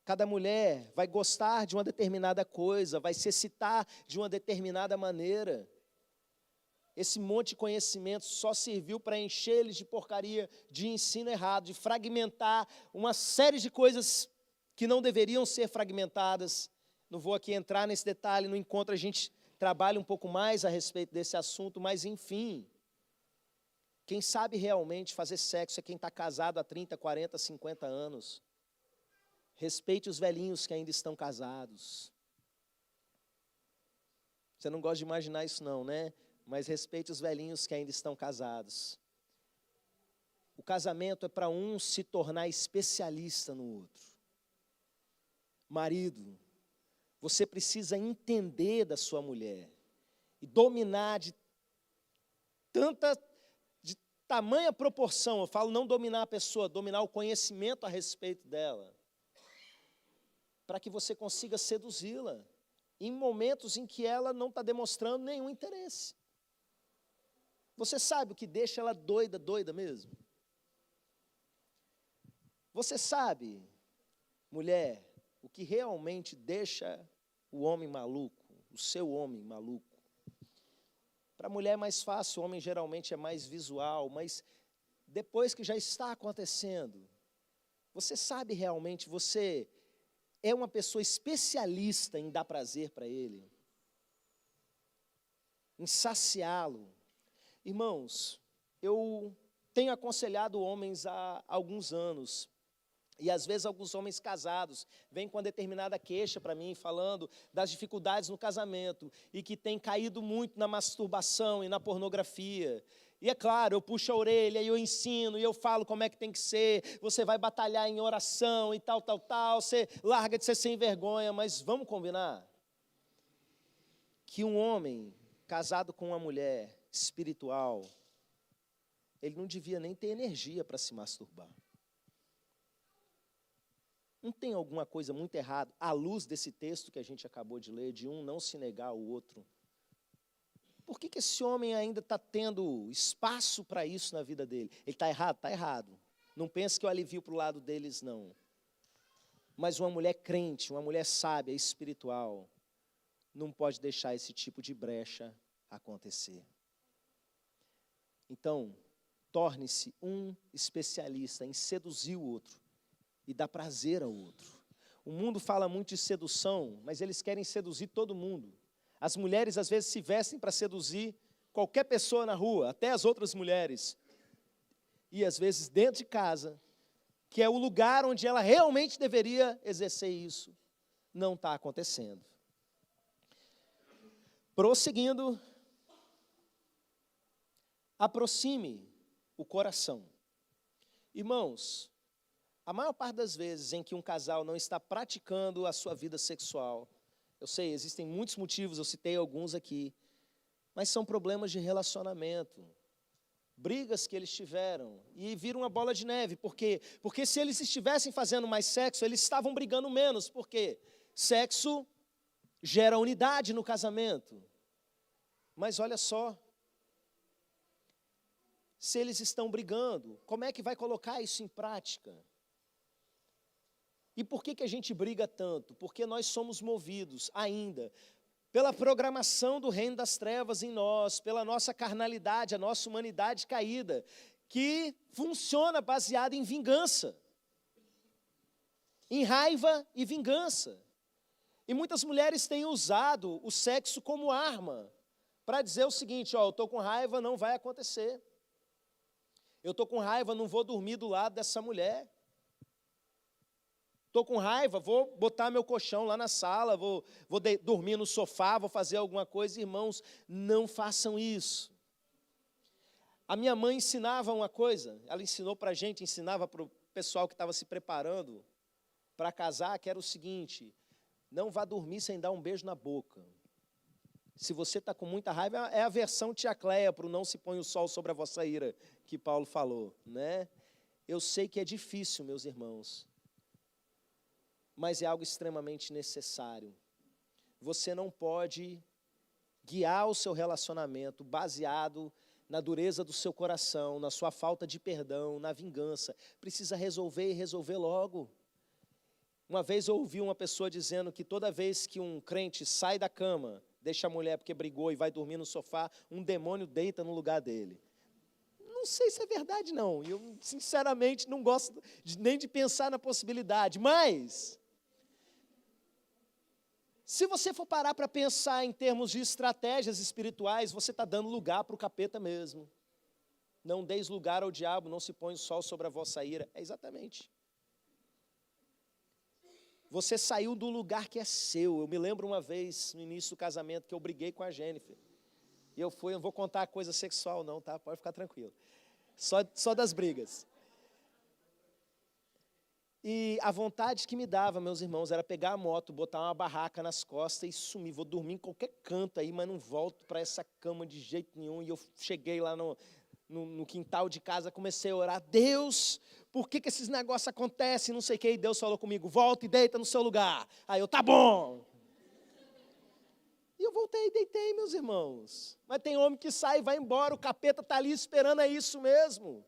Cada mulher vai gostar de uma determinada coisa, vai se excitar de uma determinada maneira. Esse monte de conhecimento só serviu para encher eles de porcaria, de ensino errado, de fragmentar uma série de coisas que não deveriam ser fragmentadas. Não vou aqui entrar nesse detalhe, no encontro a gente trabalha um pouco mais a respeito desse assunto, mas enfim. Quem sabe realmente fazer sexo é quem está casado há 30, 40, 50 anos. Respeite os velhinhos que ainda estão casados. Você não gosta de imaginar isso não, né? Mas respeite os velhinhos que ainda estão casados. O casamento é para um se tornar especialista no outro. Marido, você precisa entender da sua mulher e dominar de tamanha proporção, eu falo não dominar a pessoa, dominar o conhecimento a respeito dela, para que você consiga seduzi-la em momentos em que ela não está demonstrando nenhum interesse. Você sabe o que deixa ela doida, doida mesmo? Você sabe, mulher, o que realmente deixa o homem maluco, o seu homem maluco? Para a mulher é mais fácil, o homem geralmente é mais visual, mas depois que já está acontecendo, você sabe realmente, você é uma pessoa especialista em dar prazer para ele, em saciá-lo. Irmãos, eu tenho aconselhado homens há alguns anos, e às vezes alguns homens casados vêm com uma determinada queixa para mim, falando das dificuldades no casamento, e que tem caído muito na masturbação e na pornografia. E é claro, eu puxo a orelha, e eu ensino, e eu falo como é que tem que ser, você vai batalhar em oração e tal, você larga de ser sem vergonha, mas vamos combinar que um homem casado com uma mulher espiritual, ele não devia nem ter energia para se masturbar. Não tem alguma coisa muito errada, à luz desse texto que a gente acabou de ler, de um não se negar ao outro? Por que esse homem ainda está tendo espaço para isso na vida dele? Ele está errado? Está errado. Não pense que eu alivio para o lado deles, não. Mas uma mulher crente, uma mulher sábia, espiritual, não pode deixar esse tipo de brecha acontecer. Então, torne-se um especialista em seduzir o outro e dar prazer ao outro. O mundo fala muito de sedução, mas eles querem seduzir todo mundo. As mulheres às vezes se vestem para seduzir qualquer pessoa na rua, até as outras mulheres. E às vezes dentro de casa, que é o lugar onde ela realmente deveria exercer isso, não está acontecendo. Prosseguindo, aproxime o coração. Irmãos, a maior parte das vezes em que um casal não está praticando a sua vida sexual, eu sei, existem muitos motivos, eu citei alguns aqui, mas são problemas de relacionamento, brigas que eles tiveram, e viram uma bola de neve. Por quê? Porque se eles estivessem fazendo mais sexo, eles estavam brigando menos. Por quê? Sexo gera unidade no casamento. Mas olha só, se eles estão brigando, como é que vai colocar isso em prática? E por que a gente briga tanto? Porque nós somos movidos ainda pela programação do reino das trevas em nós, pela nossa carnalidade, a nossa humanidade caída, que funciona baseada em vingança. em raiva e vingança. E muitas mulheres têm usado o sexo como arma para dizer o seguinte: ó, eu estou com raiva, não vai acontecer. Eu estou com raiva, não vou dormir do lado dessa mulher. Estou com raiva, vou botar meu colchão lá na sala, vou dormir no sofá, vou fazer alguma coisa. Irmãos, não façam isso. A minha mãe ensinava uma coisa, ela ensinou para a gente, ensinava para o pessoal que estava se preparando para casar, que era o seguinte: não vá dormir sem dar um beijo na boca. Se você está com muita raiva, é a versão tia Cleia para o não se põe o sol sobre a vossa ira, que Paulo falou, né? Eu sei que é difícil, meus irmãos, mas é algo extremamente necessário. Você não pode guiar o seu relacionamento baseado na dureza do seu coração, na sua falta de perdão, na vingança. Precisa resolver e resolver logo. Uma vez eu ouvi uma pessoa dizendo que toda vez que um crente sai da cama, deixa a mulher porque brigou e vai dormir no sofá, um demônio deita no lugar dele. Não sei se é verdade, não. Eu, sinceramente, não gosto nem de pensar na possibilidade. Mas, se você for parar para pensar em termos de estratégias espirituais, você está dando lugar para o capeta mesmo. Não deis lugar ao diabo, não se põe o sol sobre a vossa ira. É exatamente. Você saiu do lugar que é seu. Eu me lembro uma vez, no início do casamento, que eu briguei com a Jennifer. E eu não vou contar coisa sexual não, tá? Pode ficar tranquilo. Só das brigas. E a vontade que me dava, meus irmãos, era pegar a moto, botar uma barraca nas costas e sumir. Vou dormir em qualquer canto aí, mas não volto para essa cama de jeito nenhum. E eu cheguei lá no quintal de casa, comecei a orar: Deus, por que esses negócios acontecem? Não sei o que. E Deus falou comigo: volta e deita no seu lugar. Aí eu: tá bom. E eu voltei e deitei, meus irmãos. Mas tem homem que sai e vai embora, o capeta está ali esperando, é isso mesmo.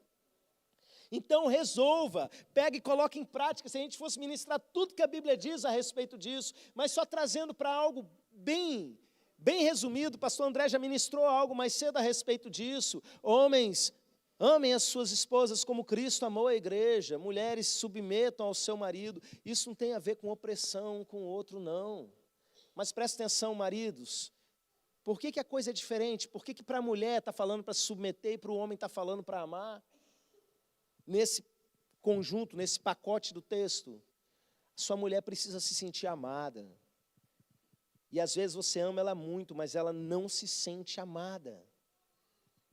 Então resolva, pega e coloque em prática. Se a gente fosse ministrar tudo que a Bíblia diz a respeito disso, mas só trazendo para algo bem resumido, o pastor André já ministrou algo mais cedo a respeito disso. Homens, amem as suas esposas como Cristo amou a igreja. Mulheres, se submetam ao seu marido. Isso não tem a ver com opressão com o outro, não. Mas presta atenção, maridos. Por que a coisa é diferente? Por que para a mulher está falando para se submeter e para o homem está falando para amar? Nesse conjunto, nesse pacote do texto, sua mulher precisa se sentir amada. E às vezes você ama ela muito, mas ela não se sente amada.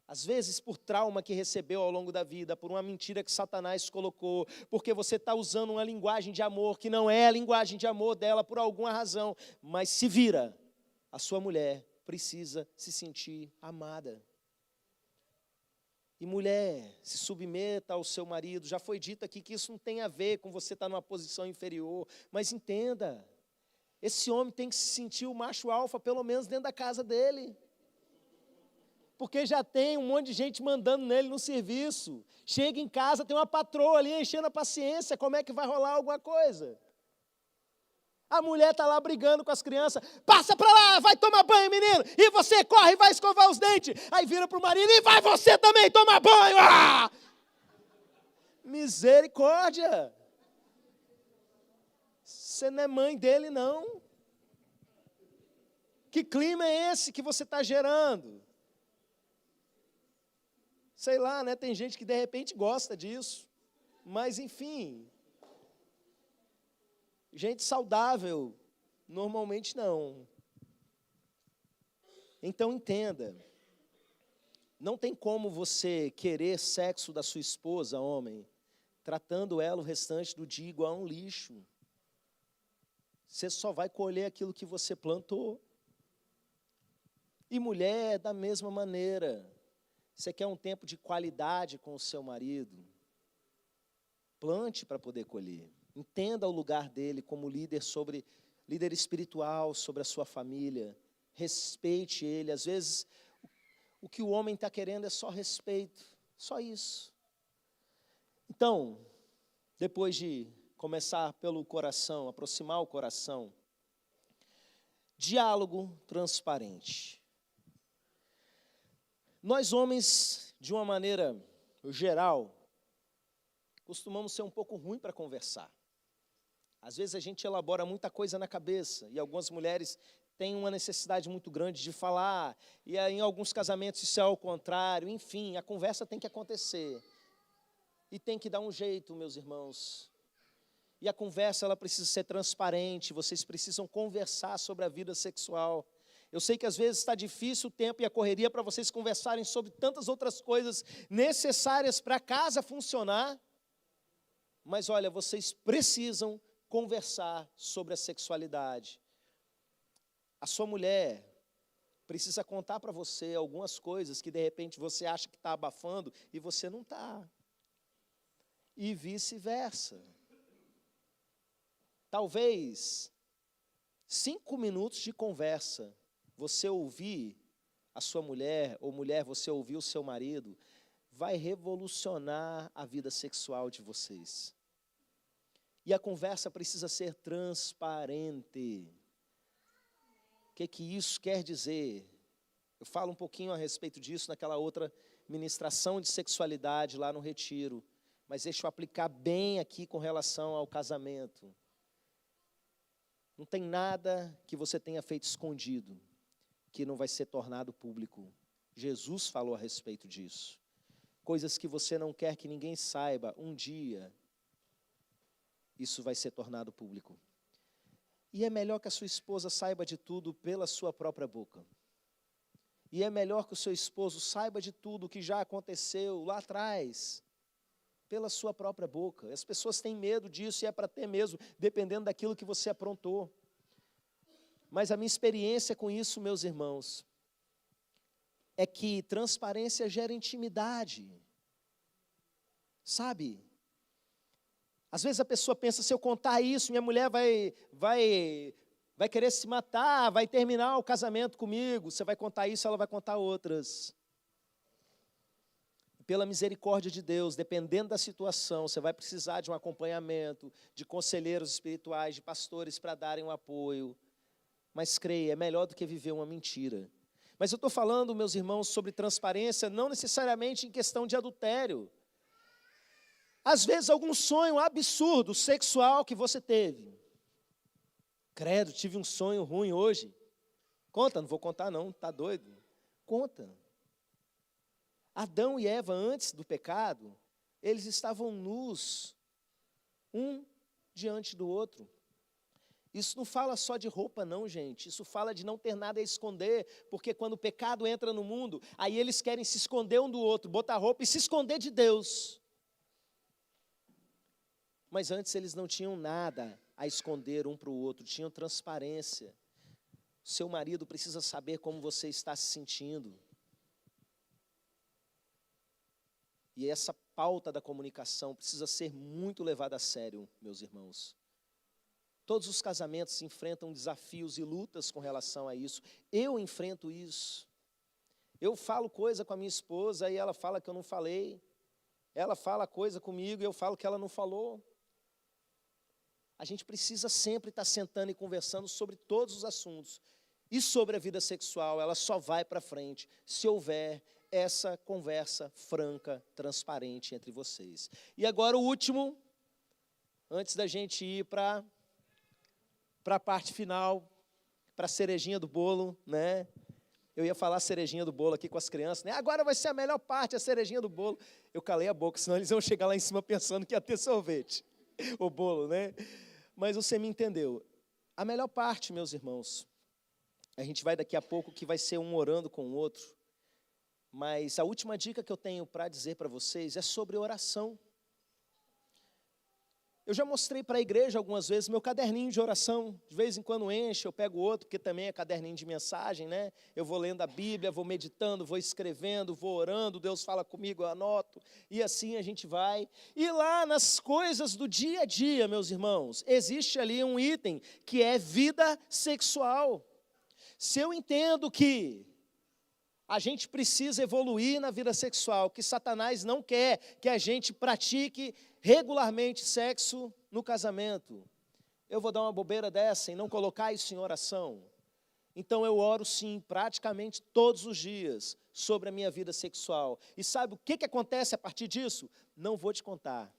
Às vezes por trauma que recebeu ao longo da vida, por uma mentira que Satanás colocou, porque você está usando uma linguagem de amor que não é a linguagem de amor dela por alguma razão, mas se vira, a sua mulher precisa se sentir amada. E mulher, se submeta ao seu marido. Já foi dito aqui que isso não tem a ver com você estar numa posição inferior, mas entenda, esse homem tem que se sentir o macho alfa, pelo menos dentro da casa dele. Porque já tem um monte de gente mandando nele no serviço. Chega em casa, tem uma patroa ali enchendo a paciência, como é que vai rolar alguma coisa? A mulher está lá brigando com as crianças: passa para lá, vai tomar banho, menino, e você corre e vai escovar os dentes. Aí vira para o marido: e vai você também tomar banho. Ah! Misericórdia. Você não é mãe dele, não. Que clima é esse que você está gerando? Sei lá, né? Tem gente que de repente gosta disso. Mas enfim, gente saudável, normalmente não. Então entenda, não tem como você querer sexo da sua esposa, homem, tratando ela o restante do dia igual a um lixo. Você só vai colher aquilo que você plantou. E mulher, da mesma maneira. Você quer um tempo de qualidade com o seu marido? Plante para poder colher. Entenda o lugar dele como líder espiritual sobre a sua família. Respeite ele. Às vezes, o que o homem está querendo é só respeito. Só isso. Então, depois de começar pelo coração, aproximar o coração, diálogo transparente. Nós homens, de uma maneira geral, costumamos ser um pouco ruim para conversar. Às vezes a gente elabora muita coisa na cabeça, e algumas mulheres têm uma necessidade muito grande de falar, e aí, em alguns casamentos isso é ao contrário, enfim, a conversa tem que acontecer. E tem que dar um jeito, meus irmãos. E a conversa, ela precisa ser transparente, vocês precisam conversar sobre a vida sexual. Eu sei que às vezes está difícil o tempo e a correria para vocês conversarem sobre tantas outras coisas necessárias para a casa funcionar. Mas olha, vocês precisam conversar sobre a sexualidade. A sua mulher precisa contar para você algumas coisas que de repente você acha que está abafando e você não está. E vice-versa. Talvez 5 minutos de conversa, você ouvir a sua mulher, ou mulher, você ouvir o seu marido, vai revolucionar a vida sexual de vocês. E a conversa precisa ser transparente. O que isso quer dizer? Eu falo um pouquinho a respeito disso naquela outra ministração de sexualidade lá no retiro, mas deixa eu aplicar bem aqui com relação ao casamento. Não tem nada que você tenha feito escondido que não vai ser tornado público. Jesus falou a respeito disso. Coisas que você não quer que ninguém saiba, um dia, isso vai ser tornado público. E é melhor que a sua esposa saiba de tudo pela sua própria boca. E é melhor que o seu esposo saiba de tudo que já aconteceu lá atrás, pela sua própria boca. As pessoas têm medo disso e é para ter mesmo, dependendo daquilo que você aprontou. Mas a minha experiência com isso, meus irmãos, é que transparência gera intimidade. Sabe? Às vezes a pessoa pensa, se eu contar isso, minha mulher vai querer se matar, vai terminar o casamento comigo. Você vai contar isso, ela vai contar outras. Pela misericórdia de Deus, dependendo da situação, você vai precisar de um acompanhamento, de conselheiros espirituais, de pastores para darem um apoio. Mas creia, é melhor do que viver uma mentira. Mas eu estou falando, meus irmãos, sobre transparência, não necessariamente em questão de adultério. Às vezes, algum sonho absurdo, sexual que você teve. Credo, tive um sonho ruim hoje. Conta, não vou contar não, está doido? Conta. Adão e Eva, antes do pecado, eles estavam nus, um diante do outro. Isso não fala só de roupa não, gente. Isso fala de não ter nada a esconder, porque quando o pecado entra no mundo, aí eles querem se esconder um do outro, botar roupa e se esconder de Deus. Mas antes eles não tinham nada a esconder um para o outro, tinham transparência. Seu marido precisa saber como você está se sentindo. E essa pauta da comunicação precisa ser muito levada a sério, meus irmãos. Todos os casamentos enfrentam desafios e lutas com relação a isso. Eu enfrento isso. Eu falo coisa com a minha esposa e ela fala que eu não falei. Ela fala coisa comigo e eu falo que ela não falou. A gente precisa sempre estar sentando e conversando sobre todos os assuntos. E sobre a vida sexual, ela só vai para frente se houver essa conversa franca, transparente entre vocês. E agora o último, antes da gente ir para a parte final, para a cerejinha do bolo, né? Eu ia falar cerejinha do bolo aqui com as crianças, né? Agora vai ser a melhor parte, a cerejinha do bolo. Eu calei a boca, senão eles iam chegar lá em cima pensando que ia ter sorvete, o bolo, né? Mas você me entendeu. A melhor parte, meus irmãos, a gente vai daqui a pouco que vai ser um orando com o outro, mas a última dica que eu tenho para dizer para vocês é sobre oração. Eu já mostrei para a igreja algumas vezes meu caderninho de oração. De vez em quando enche, eu pego outro, porque também é caderninho de mensagem, né? Eu vou lendo a Bíblia, vou meditando, vou escrevendo, vou orando, Deus fala comigo, eu anoto, e assim a gente vai. E lá nas coisas do dia a dia, meus irmãos, existe ali um item que é vida sexual. Se eu entendo que a gente precisa evoluir na vida sexual, que Satanás não quer que a gente pratique regularmente sexo no casamento, eu vou dar uma bobeira dessa e não colocar isso em oração. Então eu oro sim, praticamente todos os dias, sobre a minha vida sexual. E sabe o que acontece a partir disso? Não vou te contar.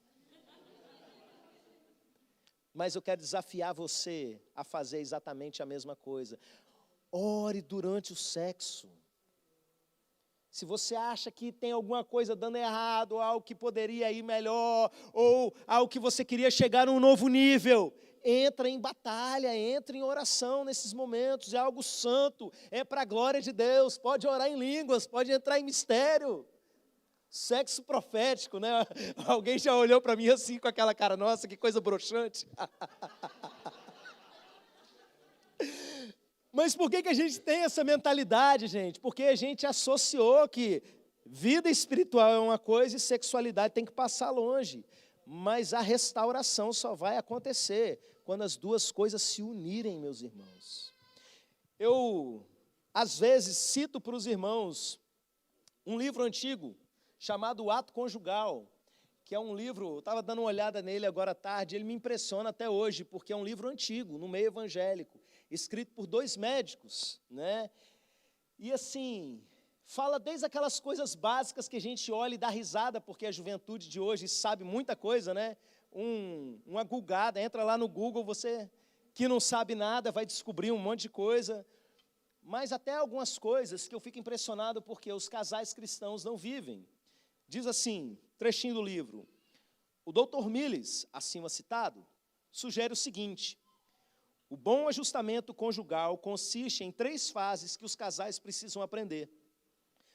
Mas eu quero desafiar você a fazer exatamente a mesma coisa. Ore durante o sexo. Se você acha que tem alguma coisa dando errado, ou algo que poderia ir melhor, ou algo que você queria chegar a um novo nível, entra em batalha, entra em oração nesses momentos, é algo santo, é para a glória de Deus, pode orar em línguas, pode entrar em mistério. Sexo profético, né? Alguém já olhou para mim assim com aquela cara, nossa, que coisa broxante. Mas por que a gente tem essa mentalidade, gente? Porque a gente associou que vida espiritual é uma coisa e sexualidade tem que passar longe. Mas a restauração só vai acontecer quando as duas coisas se unirem, meus irmãos. Eu, às vezes, cito para os irmãos um livro antigo chamado O Ato Conjugal, que é um livro, eu estava dando uma olhada nele agora à tarde, ele me impressiona até hoje, porque é um livro antigo, no meio evangélico, escrito por 2 médicos, né? E assim, fala desde aquelas coisas básicas que a gente olha e dá risada, porque a juventude de hoje sabe muita coisa, né? Uma gulgada, entra lá no Google, você que não sabe nada vai descobrir um monte de coisa, mas até algumas coisas que eu fico impressionado porque os casais cristãos não vivem. Diz assim, trechinho do livro, o Dr. Milles, acima citado, sugere o seguinte: o bom ajustamento conjugal consiste em 3 fases que os casais precisam aprender.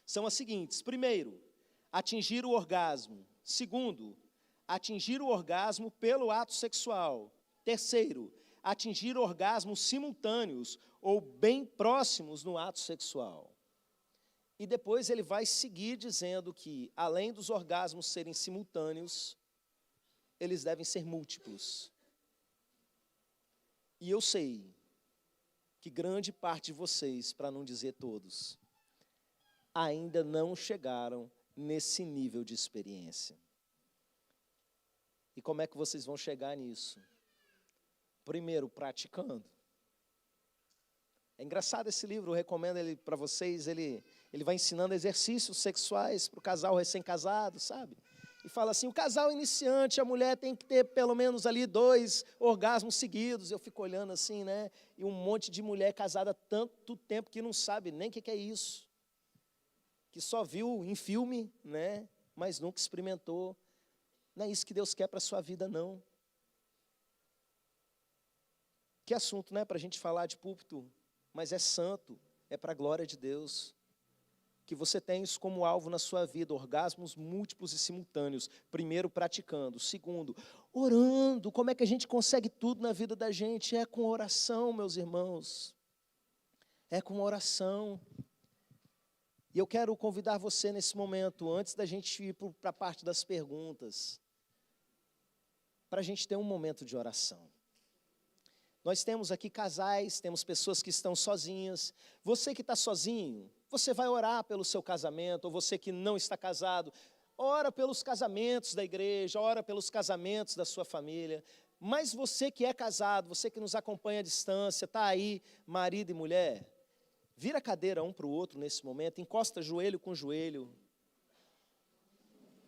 São as seguintes: primeiro, atingir o orgasmo. Segundo, atingir o orgasmo pelo ato sexual. Terceiro, atingir orgasmos simultâneos ou bem próximos no ato sexual. E depois ele vai seguir dizendo que, além dos orgasmos serem simultâneos, eles devem ser múltiplos. E eu sei que grande parte de vocês, para não dizer todos, ainda não chegaram nesse nível de experiência. E como é que vocês vão chegar nisso? Primeiro, praticando. É engraçado esse livro, eu recomendo ele para vocês, ele vai ensinando exercícios sexuais para o casal recém-casado, sabe? E fala assim, o casal iniciante, a mulher tem que ter pelo menos ali 2 orgasmos seguidos. Eu fico olhando assim, né? E um monte de mulher casada tanto tempo que não sabe nem o que é isso. Que só viu em filme, né? Mas nunca experimentou. Não é isso que Deus quer para a sua vida, não. Que assunto, né? Para a gente falar de púlpito, mas é santo, é para a glória de Deus. Que você tenha isso como alvo na sua vida, orgasmos múltiplos e simultâneos. Primeiro, praticando. Segundo, orando. Como é que a gente consegue tudo na vida da gente? É com oração, meus irmãos. É com oração. E eu quero convidar você nesse momento, antes da gente ir para a parte das perguntas, para a gente ter um momento de oração. Nós temos aqui casais, temos pessoas que estão sozinhas. Você que está sozinho, você vai orar pelo seu casamento, ou você que não está casado, ora pelos casamentos da igreja, ora pelos casamentos da sua família. Mas você que é casado, você que nos acompanha à distância, está aí, marido e mulher, vira a cadeira um para o outro nesse momento, encosta joelho com joelho,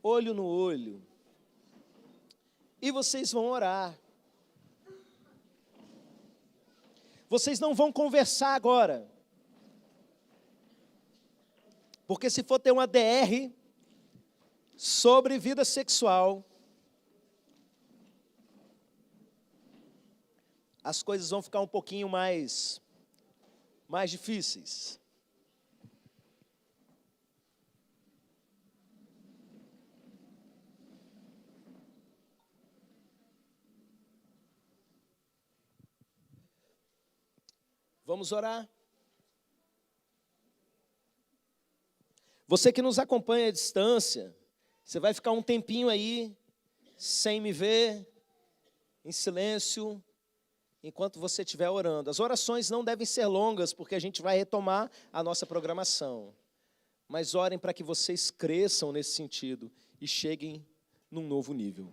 olho no olho, e vocês vão orar. Vocês não vão conversar agora, porque se for ter uma DR sobre vida sexual, as coisas vão ficar um pouquinho mais difíceis. Vamos orar. Você que nos acompanha à distância, você vai ficar um tempinho aí, sem me ver, em silêncio, enquanto você estiver orando. As orações não devem ser longas, porque a gente vai retomar a nossa programação. Mas orem para que vocês cresçam nesse sentido e cheguem num novo nível.